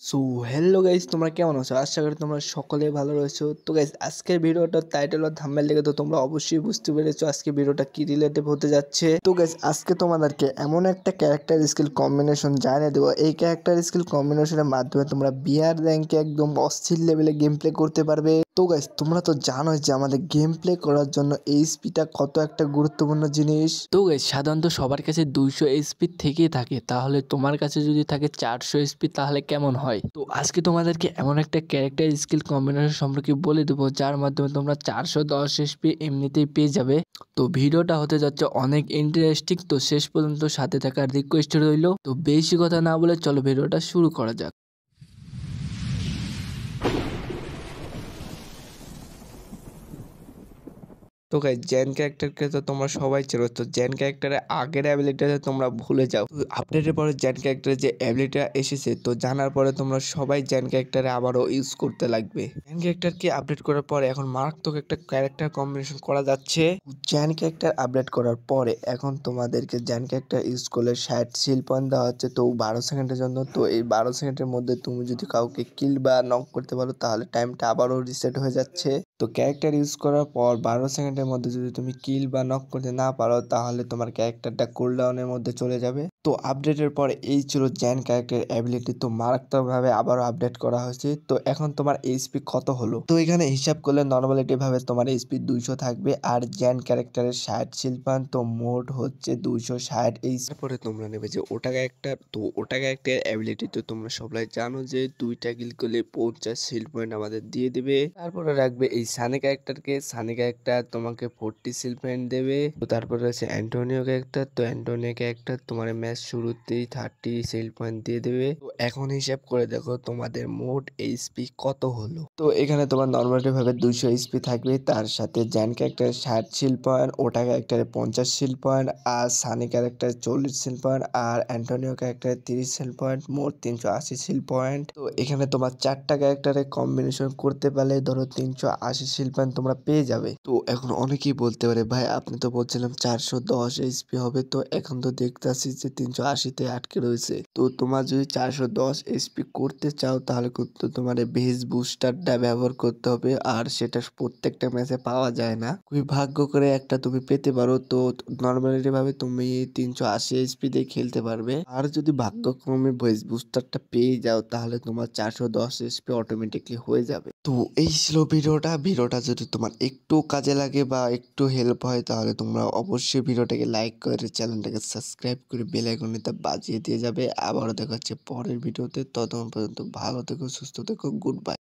So hello guys, তোমরা কেমন আছো? আশা করি তোমরা সকলে ভালো রয়েছো। তো গাইস, আজকের ভিডিওটার টাইটেল আর থাম্বনেল দেখে তো তোমরা অবশ্যই বুঝতে পেরেছো আজকে ভিডিওটা কি রিলেটেড হতে যাচ্ছে। তো গাইস, আজকে তোমাদেরকে এমন একটা ক্যারেক্টার স্কিল কম্বিনেশন জানিয়ে দেবো, এই ক্যারেক্টার স্কিল কম্বিনেশনের মাধ্যমে তোমরা বিআর র্যাঙ্কে একদম অস্থির লেভেলে গেম প্লে করতে পারবে। তো গাইস, তোমরা তো জানোই যে আমাদের গেম প্লে করার জন্য এইচপিটা কত একটা গুরুত্বপূর্ণ জিনিস। তো গাইস, সাধারণত সবার কাছে 200 এইচপি থেকেই থাকে, তাহলে তোমার কাছে যদি থাকে 400 এইচপি তাহলে কেমন হয়? তো আজকে তোমাদেরকে এমন একটা ক্যারেক্টার স্কিল কম্বিনেশন সম্পর্কে বলে দেবো যার মাধ্যমে তোমরা 410 এইচপি এমনিতেই পেয়ে যাবে। তো ভিডিওটা হতে যাচ্ছে অনেক ইন্টারেস্টিং, তো শেষ পর্যন্ত সাথে থাকার রিকোয়েস্ট রইল। তো বেশি কথা না বলে চলো ভিডিওটা শুরু করা যাক। তো গাইস, জেন ক্যারেক্টারকে তো তোমরা সবাই চেনো। তো জেন ক্যারেক্টারের আগের অ্যাবিলিটিটা তোমরা ভুলে যাও। আপডেটের পরে জেন ক্যারেক্টারের যে অ্যাবিলিটিটা এসেছে, তো জানার পরে তোমরা সবাই জেন ক্যারেক্টারে আবারও ইউজ করতে লাগবে। জেন ক্যারেক্টারকে আপডেট করার পরে এখন মারাত্মক একটা ক্যারেক্টার কম্বিনেশন করা যাচ্ছে। জেন ক্যারেক্টার আপডেট করার পরে এখন তোমাদেরকে জেন ক্যারেক্টার ইউজ করলে 60 সিল পয়েন্ট দেওয়া হচ্ছে, তো 12 সেকেন্ডের জন্য। তো এই 12 সেকেন্ডের মধ্যে তুমি যদি কাউকে কিল বা নক করতে পারো তাহলে টাইমটা আবারও রিসেট হয়ে যাচ্ছে। তো ক্যারেক্টার ইউজ করার পর 12 সেকেন্ডের মধ্যে যদি তুমি কিল বা নক করতে না পারো তাহলে তোমার ক্যারেক্টারটা কুলডাউনের মধ্যে চলে যাবে। তো আপডেটের পরে এই ছিল জেন ক্যারেক্টার অ্যাবিলিটি, তো মারাত্মকভাবে আবারও আপডেট করা হয়েছে। তো এখন তোমার এইচপি কত হলো? তো এখানে হিসাব করলে নর্মালিটি ভাবে তোমার এইচপি 200 থাকবে, আর জেন ক্যারেক্টারের 60 শিল্পান, তো মোট হচ্ছে 260 এইচপি। পরে তোমরা নেবে যে ওটা ক্যারেক্টার, তো ওটা ক্যারেক্টার অ্যাবিলিটি তো তোমরা সবাই জানো যে 2টা কিল করলে 50 শিল পয়েন্ট আমাদের দিয়ে দেবে। তারপরে রাখবে এই সানি ক্যারেক্টারকে, সানি ক্যারেক্টার তোমাকে 40 শিল পয়েন্ট দেবে। তো তারপরে আছে অ্যান্টোনিও ক্যারেক্টার, তো অ্যান্টোনিও ক্যারেক্টার তোমার ম্যাচ শুরুতেই 30 শিল পয়েন্ট দিয়ে দেবে। তো এখন হিসাব করে দেখো তোমাদের মোট এইচপি কত হলো। তো এখানে তোমার নর্মালি ভাবে 200 এইচপি থাকবে, তার সাথে জ্যান ক্যারেক্টার 60 শিল পয়েন্ট, ওটা ক্যারেক্টারে 50 শিল পয়েন্ট, আর সানি ক্যারেক্টার 40 শিল পয়েন্ট, আর অ্যান্টোনিও ক্যারেক্টারে 30 শিল পয়েন্ট, মোট 380 শিল পয়েন্ট। তো এখানে তোমার 4টা ক্যারেক্টারে কম্বিনেশন করতে পারলে ধরো 380 শিল পয়েন্ট তোমরা পেয়ে যাবে। তো এখন অনেকেই বলতে পারে ভাই আপনি তো বলছিলাম 410 এইচপি হবে, তো এখন তো দেখতেছি যে 380-তে আটকে রয়েছে। তো তোমার যদি 410 এইচপি করতে চাও তাহলে কিন্তু তোমার ভেজ বুস্টারটা ব্যবহার করতে হবে, আর সেটা প্রত্যেকটা ম্যাচে পাওয়া যায় না, খুবই ভাগ্য করে একটা তুমি পেতে পারো। তো নর্মালি ভাবে তুমি 380 এইচপি দিয়ে খেলতে পারবে, আর যদি ভাগ্যক্রমে ভেজ বুস্টারটা পেয়ে যাও তাহলে তোমার 410 এইচপি অটোমেটিকলি হয়ে যাবে। তো এই ছিল ভিডিওটা যদি তোমার একটু কাজে লাগে বা একটু হেল্প হয় তাহলে তোমরা অবশ্যই ভিডিওটাকে লাইক করে চ্যানেলটাকে সাবস্ক্রাইব করে বেল আইকনটা বাজিয়ে দিয়ে যাবে। আবারও দেখা হচ্ছে পরের ভিডিওতে, ততক্ষণ পর্যন্ত ভালো থেকো, সুস্থ থেকো, গুড বাই।